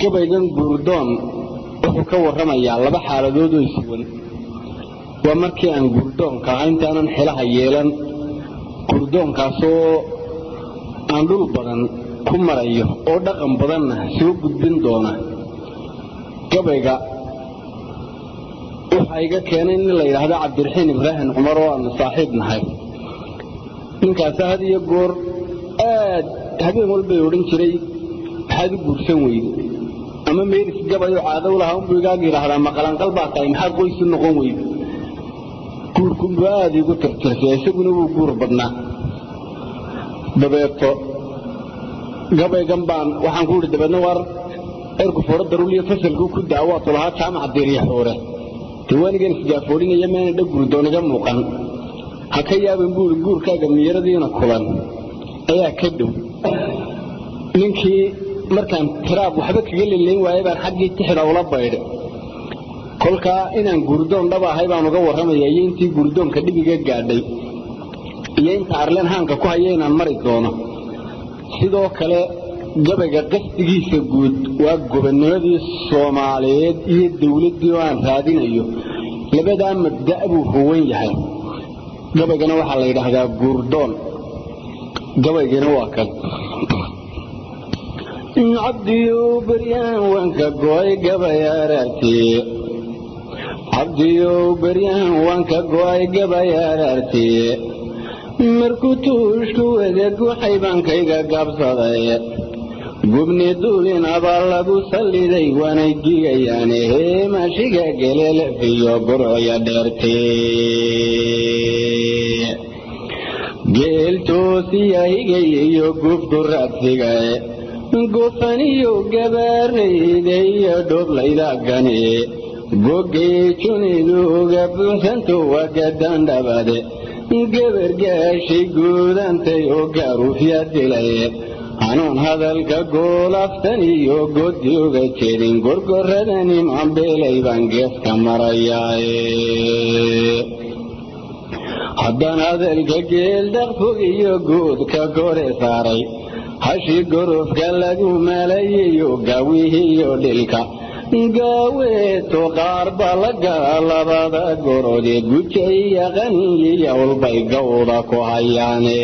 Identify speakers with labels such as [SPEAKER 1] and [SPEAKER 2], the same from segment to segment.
[SPEAKER 1] gabaygan guurdoon wuxuu ka warramayaa laba xaaladood oo isuwan waa markii aan guurdoonka intaanan xilaha yeelan guurdoonkaasoo aan dhul badan ku marayo oo dhaqan badanna soo gudbin doona gabayga waxa iga keenay in la yiraahdo Cabdiraxiin Ibraahim Cumar oo aan saaxiib nahay ninkaas had iyo goor aad habeen walba oran jiray waxaad u guursan weyday ama meeris gabayo caado u lahaa buu iga yiraahdaa maqalan qalbaa tahay maxaa qoys u noqon weyday guurku baad igu tirtirsay isaguna uu guur badnaa dabeeto gabaygan baan waxaan ku dhibadna war ergu foro daruuliyo fasalku ku daawato laha jaamac deeriya hore diwaanigan isjaafoodinaya meel dhag guurdooniga muuqan ha ka yaabin guurkaaga miyiradiina kulan ayaa ka dhow ninkii markaan tiraab waxba kaga leeyahay waayay baan xaqii tixda ula baydhay kolka inaan guurdoon dhab ahay baan uga warramayay intii guurdoonka dhibiga gaadhay iyo inta arleen haanka ku hayay inaan mari doono sidoo kale gabayga qasdigiisa guud waa gobonnimadii Soomaaliyeed iyo dawladii aan raadinayo labada mabda' buu huwan yahay gabaygana waxa la yiraahdaa guurdoon gabaygana waa kan abdiyo baryaan wanka gooy gabayararti abdiyo baryaan wanka gooy gabayararti markuu tuushku wadagu xaybankayga gaabsaday gubni duulin abal lagu saliday waanay gigayaan heemashiga gelele fiyo burcya dheertee geel toosiyahigay iyo gubku raadsigay gufaniyo gabaarayda iyo dhoblaydagani gogay juniduga buuxsanto wagadan dhabade gabargaashi guudantay oo garuufya dilay anuun hadalka goolaftan iyo godyoga jeedin gorgoradani maanbeelay baan geeska marayaaye haddaan hadalka geel dhaqfog iyo guudka gore saaray hashi gorofka lagu malayayo gaawihiyo dhilka gaaweeto qaar baa laga labada gorode gujaya qaniya walbay gawda ku hayaane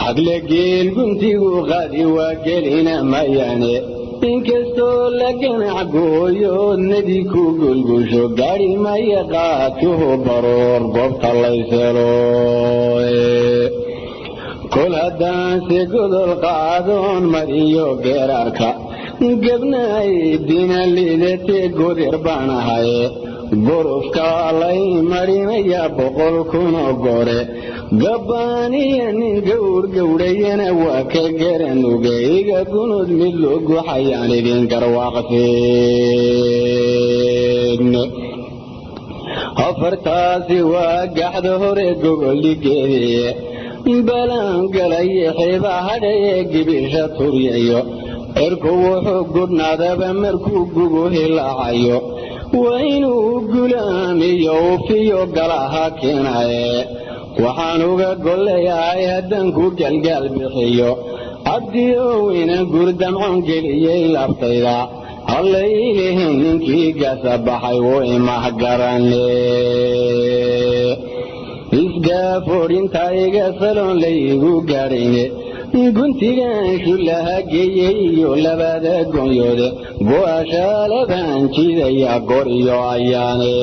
[SPEAKER 1] hadle geel guntigu qaadi waa gelina mayaane inkastoo la ganacgooyo nadi ku gulgusho gaari maya qaatuhu baroor goobta layselo kol haddaan se godol qaadoon mariyo geerarka gabnay dina lidate godir baan ahay gorofka lay marinaya 100 kun oo gore gabaaniya nin gawrayana waa ka garanugayga gunud mid loogu xayaan idin garwaaqteen afartaasi waa gaxda hore gogoligeediye balan galay xiba hadhaye gibisha turiyayo erku wuxuu gudnaadaba markuu gugu hilaacayo waa inuu gulaamiyo ufiyo galaha keenaye waxaan uga golleeyahay haddaan ku galgaal bixiyo abdiyow inaan gurdamcon geliyey laabtayda hallaylihin ninkii gaasa baxay wuu imahgarane isgaafoodhinta iga saloon laygu gaadhayne guntigan shulaha geeyey iyo labada goonyoode go'ashaalaban jidaya gor iyo ayaane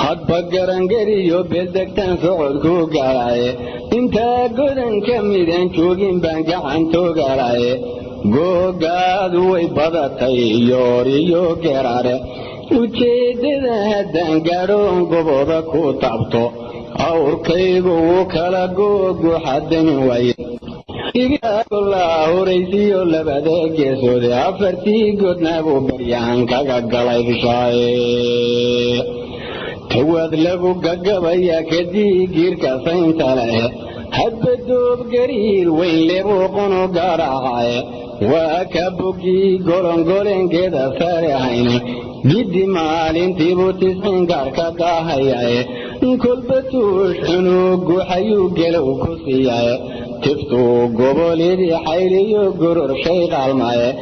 [SPEAKER 1] hadba garangariyo beeldegtaan socodku gaalaye intaa godan ka midan joogin baan gacantoogaalaye googaadu way badatay yooriyo geerare ujeeddada haddaan gaadhoon goboda ku taabto awrkaygu wuu kala googu xadamin waaye igaa horaysiyo labada geesoode afartii godna buu baryahan kaga galay bishaaye tawaad lagu gagabaya kadii giirka saynta leh hadba doob gariir weyn lebuu qunu gaaracaye waa ka bogii golongolengeeda sare hayna giddi maalintiibuu 90 gaarka daahayaye kolba tuush xunuug guxayuu gelow ku siiyaye تفتو قبولي حيلي قرر شيء الماء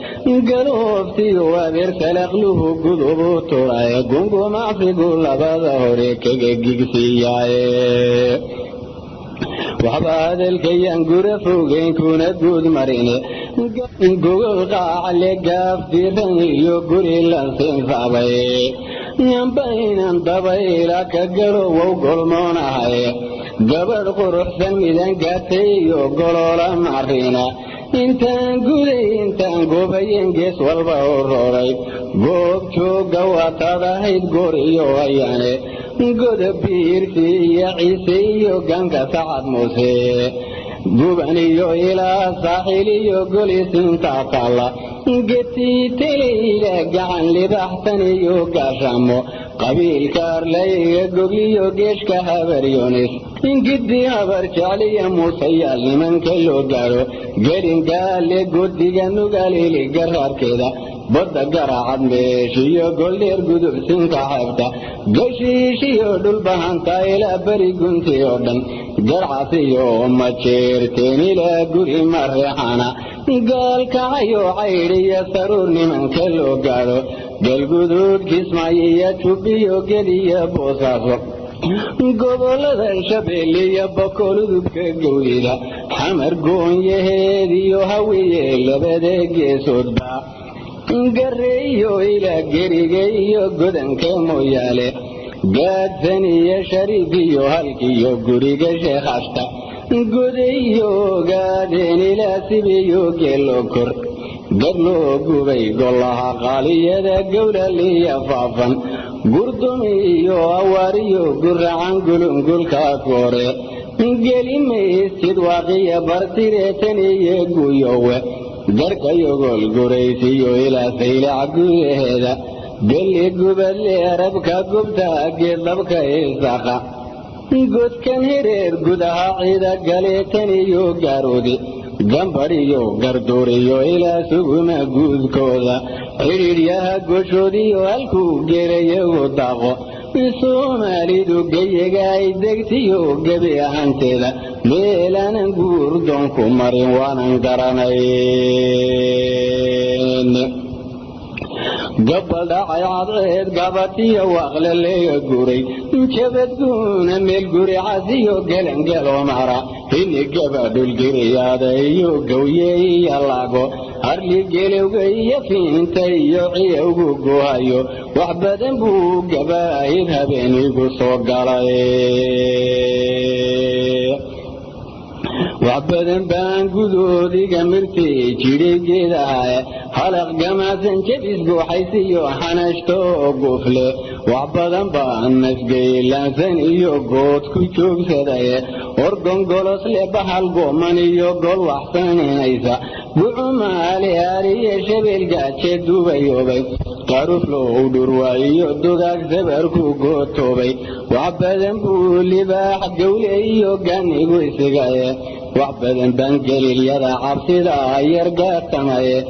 [SPEAKER 1] قلوبتي وابير سلقله قلوب تراي قنقو ما في قول بظهرك قيقسياي وحباد الكيان قرفوغين كونت قود مريني قول قاع لقاف ديران يقول لنسين صعبي ينبين انضبي لك قلو وقل مونهاي قبل قرح سميدان قاتي يقول لمعرينا intaan guday intaan goobayen gees walba horooray goobjooga waataad ahayd goor iyo ayaane godob biirtii iyo ciise iyo ganka sacad muuse guban iyo ilaa saaxil iyo golisintaa taalla getii telayla gacan libaxsan iyo gaashamo qabiilka arlayga gogliyo geeshka habaryoonis ingidii habar jecliya muusayaal nimanka loo gaadho gelingaale godiga nugalili garaarkeeda badda garaacad meeshiyo goldheer gudubsinka xeebta gashiishiyo dhulbahanta ilaa beri gunti oo dhan garcasiyo majeerteen ilaa guri mareexana gaalkacayo caydhiyo saruur nimanka loo gaadho galguduud kismaayiyo jubbiyo geliyo boosaaso gobolada shabeelle iyo boqol udubka gowdida xamar goonyaheed iyo hawiye labada geesoodba gareeyo ilaa geriga iyo godanka mooyaale gaadsan iyo shariif iyo halkiyo guriga sheekhashta godayo gaadheen ilaa sibiyo geelo kor gad loo gubay golaha qaaliyada gowlaliya faafan gurdumi iyo awaariyo guracan gulungulka koore gelimaysid waaqiya bartireetan iyo guyowe garkayogol guraysiyo ilaa saylac gudaheeda gelli gubadle arabka gubta geedlabka isaaqa godkan hereer gudaha ciida galeetan iyo gaaroodi gambadhiyo garduuriyo ilaa suguma guudkooda xidhiidhyaha goshoodiyo halkuu geelayagu daaqo soomaalidu gayaga ay degtiyo gebi ahaanteeda meelaanan guurdoonku marin waanan garanayn gabal dhacay cadceed gabatiyo waaqle leega guray jabadguuna meel guri casiyo gelangelo mara hini gabadhulgiriyaada iyo gawye iyo laago harli gelowga iyo fiinta iyo ciyowgu guhayo wax badan buu gabaahid habeenigu soo galay وعبدن بان قدودي قمرتي جيري جيدها حلق قماسن جبس بوحيسي وحنشتو قفله وعبدن بان نسقي لانسان إيو قوت كيشوك سدايا وردن قولس لبحال قومن إيو قول وحسن نيسا بوعما عليهاري شبيل قاتش دوبيوبي قاروف لو دروايو دوغاك زبركو قوتوبي وعبدن بولي باح قولي إيو قاني قويسيقايا وعبدن بانجلي اليدا عبسيدا يرقى السمايا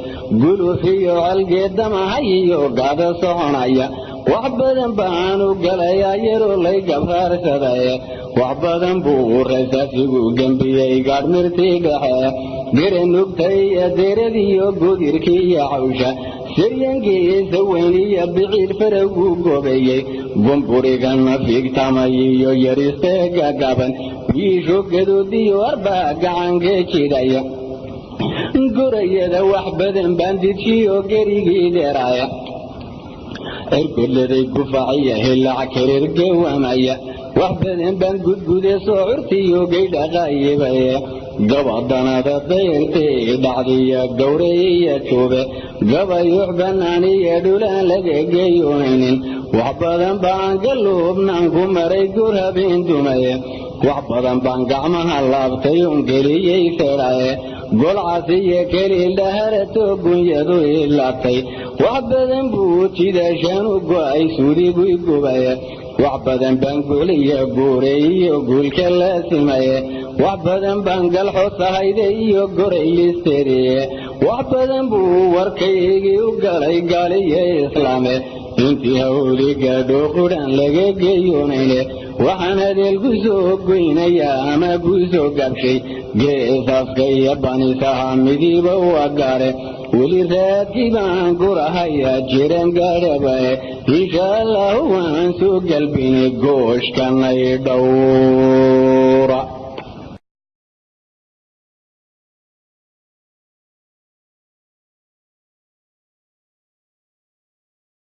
[SPEAKER 1] قلو فيو عالقيد دماهيو قاد صحنايا وعبدن بانو قلايا يرو لي قفار سدايا وعبدن بور رساسيقو قنبيا قاد مرتيقها قرن نبتايا ديرديو قديركي يا عوشا سريانكي سويني بعيد فرقو قبيي قنبوريقان مفيق تامايو يريستيقا قابن يشو قدوديو أربع قعنكي چيدايا قريدا وحبدن بانديتشيو قريقي ديرايا اركل لدي قفاعية هلا عكرير قوامايا وحبدن بان قدقودي صعورتيو قيدا غايبايا قبضنا دا ديرتي دعديا قوريا توبة قبا يحبناني دولان لدي قيونين وحبدن بان قلوبنا كمري قرها بين دمايا وحبدن بان قعمها اللابتيون قليي سرايا قول عاسية كلي لهرتو قنيدو إلاتي وحبدن بوتي دا شانو قواي سوري قوي قبايا وحبدن بان قولي قوري قول كلا سمايا وحبدن بان قل حوصة هيدي قوري استري وحبدن بو وركيجي وقالي قالي إسلامي انتي هولي قادو قران لغي قيونيني waxaana deelku soo goynaya ama ku soo gabshay geesaska iyo banisaha midiiba waa gaare weli raadkii baan gurahaya jiran gaadhaba insha allahu waan soo galbini gooshkanay dhow